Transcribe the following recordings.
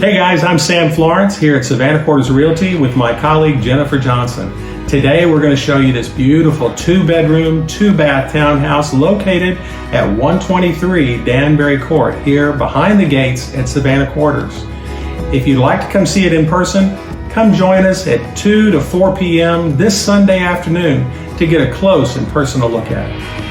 Hey guys, I'm Sam Florence here at Savannah Quarters Realty with my colleague Jennifer Johnson. Today we're going to show you this beautiful 2-bedroom, 2-bath townhouse located at 123 Danbury Court here behind the gates at Savannah Quarters. If you'd like to come see it in person, come join us at 2 to 4 p.m. this Sunday afternoon to get a close and personal look at it.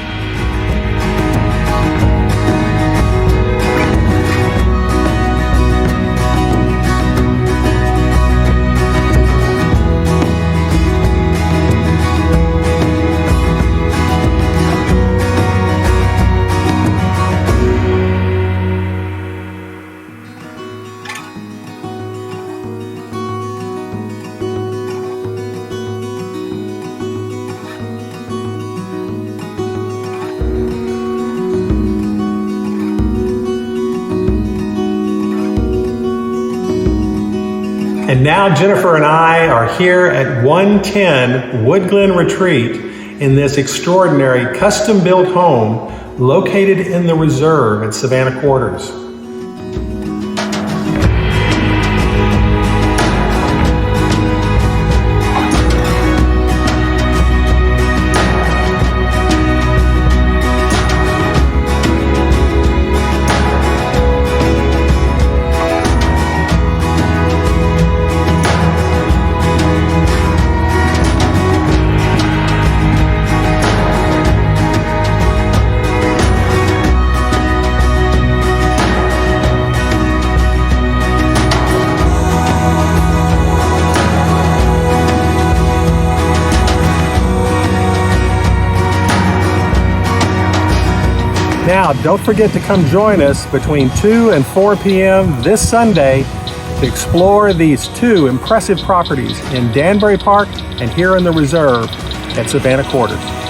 And now Jennifer and I are here at 110 Woodglen Retreat in this extraordinary custom-built home located in the Reserve at Savannah Quarters. Now, don't forget to come join us between 2 and 4 p.m. this Sunday to explore these two impressive properties in Danbury Park and here in the Reserve at Savannah Quarters.